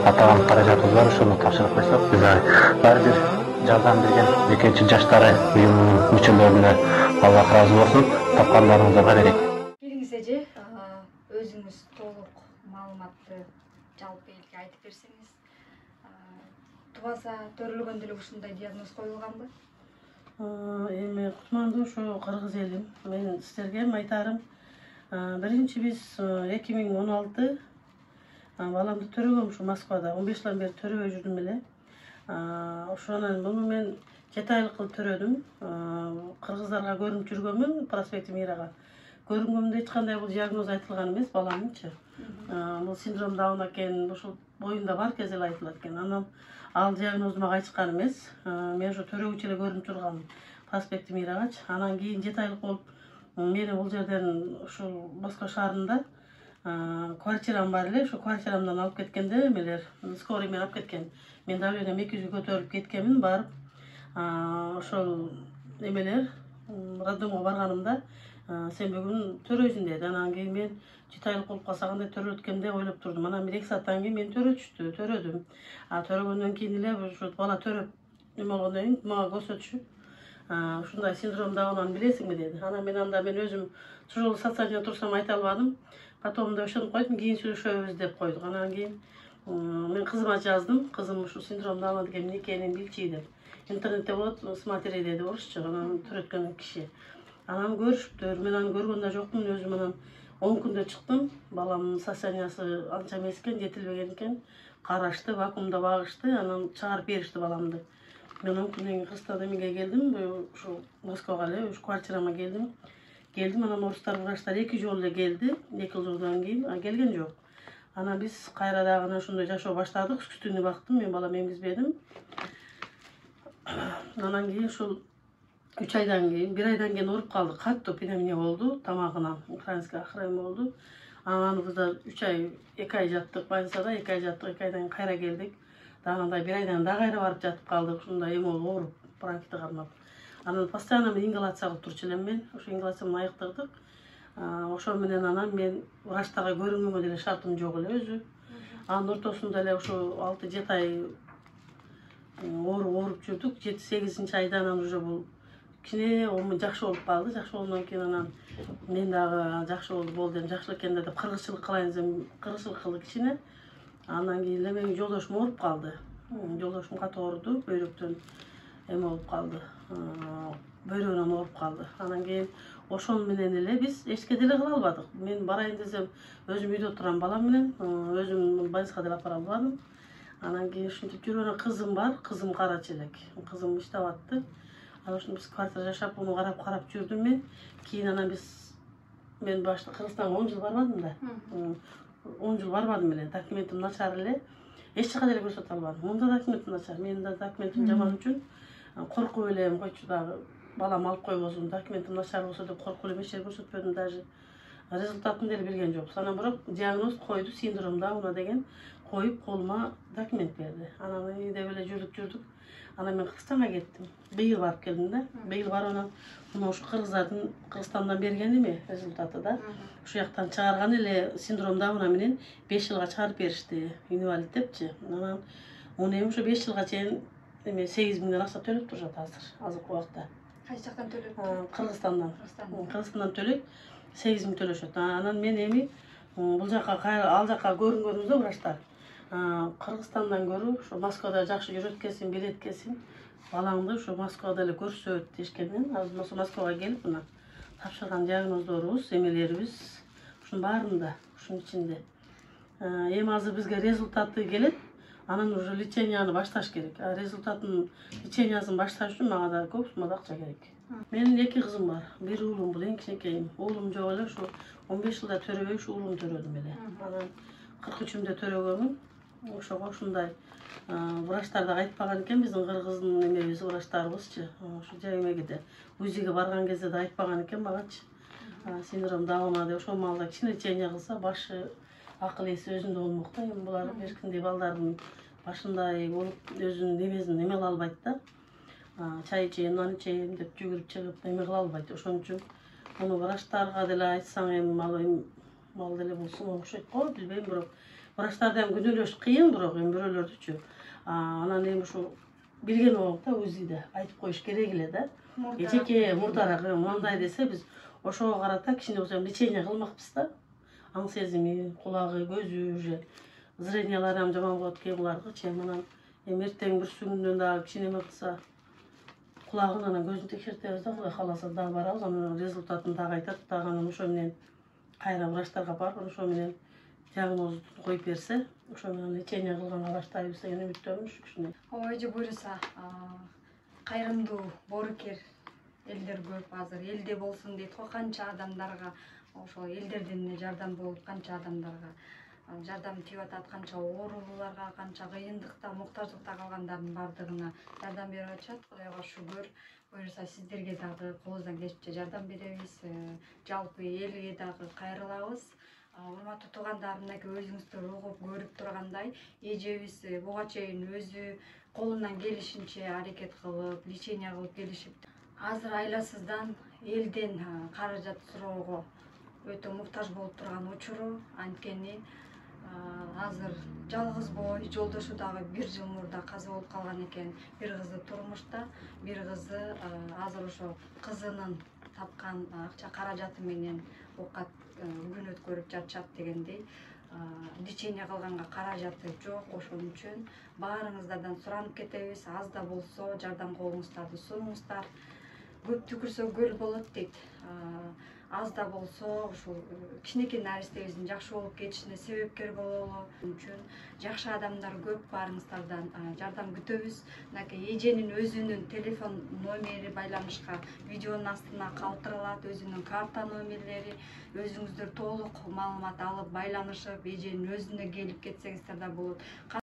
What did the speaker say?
Аталган каражатыбыз бар, ошону тапшырып койсок, биз баары бир жардам берген жекечи жаштары уюмунун мүчөлөрүнө Аллах ыраазы болсун, тапкандарыңыздарга берек. Келиңиз эже, өзүңүз толук маалыматты жалпы элге айтып берсеңиз. Тубаса төрөлгөндө эле ушундай диагноз коюлганбы? Эми кутмандуу ушу кыргыз элим. Мен силерге айтарым, биринчи биз 2016 баламды төрөгөм ушу Москвада. 15 жылдан бери төрөбөй жүрдүм эле. Ошонан муну мен 7 айлык кылып төрөдүм. Кыргыздарга көрүнүп жүргөнмүн, проспекти Мирага. Көрүнгөмдө эч кандай бул диагноз айтылган эмес баламынчы. Бул синдром Дауна экенин ушул боюнда бар кезде эле айтылат экен. Анан ал диагнозду мага айтышкан эмес. Мен ошо төрөгүчү эле көрүнүп тургам проспекти Мирагачы. Анан кийин 7 айлык болуп мени бул жерден ушул Москва шаарында квартирам бар эле, ошо квартирамдан алып кеткенде эмелер скорый менен алып кеткен. Мен давлением 200 көтөрүлүп кеткенмин, барып ошол эмелер роддомго барганымда сен бүгүн төрөйсүң деди. Анан кийин мен 7 айлык болуп калса кандай төрөлөт экен деп ойлоп турдум. Анан бир 2 сааттан кийин мен төрөдүм. Төрөгөндөн кийин эле ушу бала төрөп эме болгондон кийин мага көрсөтүшүп, ушундай синдром Даунаны билесиңби деди. Анан мен өзүм ушул жолу социальный турсам айта албадым. Потом да ошентип койдум, кийин сүйлөшөбүз деп койдук. Анан кийин мен кызыма жаздым. Кызым ушу синдром Дауна деген эмне экенин билчи деп. Интернетте болот, смотри деди орусча, анан төрөткөн киши. Анан көрүшүптүр. Мен аны көргөн да жокмун, өзүм анан 10 күндө чыктым. Баламдын состояниясы анча эмес экен, жетилбеген экен. Карашты, вакуумда багышты, анан чыгарып беришти баламды. Мен 10 күндөн кийин Кыргызстан эмеге келдим, ушу Москвага эле, ушу квартирама келдим. Анан орустар, врачтар 2 жолу эле келди, 2 жылдан кийин келген жок. Анан биз кайра дагы ошондой жашоо баштадык. Искусственный бактым, мен балам эмгизбедим. Анан кийин ушул 3 айдан кийин, 1 айдан кийин ооруп калды. Катуу пневмония болду, тамагынан украинский охрана болду. Анан биз 3 ай, 2 ай жаттык больницада, 2 ай жаттык, 2 айдан кийин кайра келдик. Дагы 1 айдан дагы кайра барып жатып калдык. Ушундай эме болуп, ооруп, бронхити кармап. Анан постоянно мен ингалация кылып турчу элем мен. Ошо ингалациямды айыктырдык. Ошо менен анан мен врачтарга көрүнгөнгө деле шартым жок эле өзү. Анын ортосунда эле ошо 6-7 ай ооруп жүрдүк. 7-8 айда анан уже бул кичине жакшы болуп калды. Жакшы болгондон кийин анан мен дагы жакшы болду эми, жакшылык экен деп кыргызчылык кылайын десем, кыргызчылык кылдык кичине. Андан кийин эле менин жолдошум ооруп калды. Жолдошум катуу ооруду, бөйрөктөн эме болуп калды. Бөйрөгүнөн ооруп калды. Анан кийин ошол менен эле биз эчке деле кыла албадык. Мен барайын десем, өзүм үйдө турам балам менен, өзүм больницага деле апара албадым. Анан кийин ушинтип жүргөнүн кызым бар, кызым кара челек. Кызым иштеп атты. Анан ошондо биз квартира жашап, уну карап жүрдүм мен. Кийин анан мен башта Кыргызстанга 10 жыл барбадым да. 10 жыл барбадым эле. Документим начар эле. Эч жака деле көрсөтө албадым. Мында документим начар. Менин да документим жаман үчүн коркуп элем, койчу дагы балам алып койбосун, документим начар болсо деп коркуп элем, эч жер көрсөтпөдүм даже. Результатын деле билген жокпуз. Анан бирок диагноз койду, синдром Дауна деген коюп колума документ берди. Анан деп эле жүрдүк. Анан мен Кыргызстанга кеттим. Быйыл барып келдим да. Быйыл барып анан мына ушу Кыргызстандан берген эме результаты да. Ушул жактан чыгарган эле синдром Дауна менен 5 жылга чыгарып беришти, инвалид депчи. Анан муну эми ушу 5 жылга чейин эме 8 миңден акча төлөп турушат азыркы убакта. Кайсы жактан төлөп? Кыргызстандан. Кыргызстандан төлөйт, 8 миң төлөшөт. Анан мен эми бул жака ал жака көрүнгөнүбүздө врачтар Кыргызстандан көрүп, ушу Москвада жакшы жүрөт экенсиң, билет экенсиң, балаңды ушу Москвада эле көрсөт дешкенден, азыр Москвага келип мына тапшырган диагноздорубуз, эмелерибиз ушунун баарында, ушунун ичинде. Эми азыр бизге результаты келет. Анан уже леченияны башташ керек. Лечениясын башташ үчүн мага да көп суммада акча керек. Менин 2 кызым бар. Бир уулум, бул эң кичинекейим. Уулум жок эле, ушу 15 жылда төрөбөй ушу уулум төрөдүм эле. Анан 43-үмдө төрөгөнмүн. Ошого ушундай врачтар да айтпаган экен, биздин кыргыздын эмебиз, врачтарыбызчы. Ушу эмегиде УЗИге барган кезде да айтпаган экен магачы. Синдром Дауна деп ошол маалда кичине лечение кылса, башы акыл эси өзүндө болмок да. Эми булар эркиндей балдардын башындай болуп өзүнүн эмесин эме кыла албайт да. Чай ичейин, нан ичейин деп жүгүрүп чыгып эме кыла албайт. Ошон үчүн муну врачтарга деле айтсаң эми ал мал деле болсун окшойт го, билбейм, бирок врачтарды эми күнөөлөш кыйын, бирок эми бирөөлөрдүчү. Анан эми ушу билген убакта УЗИде айтып коюш керек эле да. Жеке мурдараак мындай десе биз ошого карата кичине болсо лечение кылмакпыз да. Аң сезими, кулагы, көзү уже зрениялары ham жаман болот экен буларгычы. Анан эми эртең бир күндөн дагы кичине эме кылса кулагын анан көзүн текшертебиз да, Кудай кааласа дагы барабыз, анан результатын дагы айтат, дагы анан ошо менен кайра врачтарга барып, ошо менен диагноз коюп берсе, ошо менен лечение кылганга баштайбыз деген үмүттөмүз кичине. Ооба эже буюрса, кайрымдуу боорукер элдер көп азыр. Элде болсун дейт го, канча адамдарга ошол элдерден эле жардам болуп, канча адамдарга жардам тийип атат, канча оорулууларга, канча кыйындыкта, муктаждыкта калгандардын баардыгына жардам берип атышат. Кудайга шүгүр. Буюрса сиздерге дагы колубуздан келишинче жардам беребиз. Жалпы элге дагы кайрылабыз. Урматтуу туугандар, мынакей өзүңүздөр угуп көрүп тургандай, эжебиз буга чейин өзү колунан келишинче аракет кылып, лечение кылып келишип, азыр айласыздан элден каражат суроого өтө муктаж болуп турган учуру. Анткени азыр жалгыз бой, жолдошу дагы 1 жыл мурда каза болуп калган экен. Бир кызы турмушта, бир кызы азыр ошо кызынын тапкан акча каражаты менен оокат күн өткөрүп жатышат дегендей. Лечение кылганга каражаты жок, ошон үчүн баарыңыздардан суранып кетебиз. Аз да болсо жардам колуңуздарды сунуңуздар. Көп түкүрсө көл болот дейт. Аз да болсо ушул кичинекей наристебиздин жакшы болуп кетишине себепкер бололу үчүн жакшы адамдар көп, баарыңыздардан жардам күтөбүз. Мынакей эженин өзүнүн телефон номери байланышка видеонун астына калтырылат, өзүнүн карта номерлери. Өзүңүздөр толук маалымат алып, байланышып, эженин өзүнө келип кетсеңиздер да болот.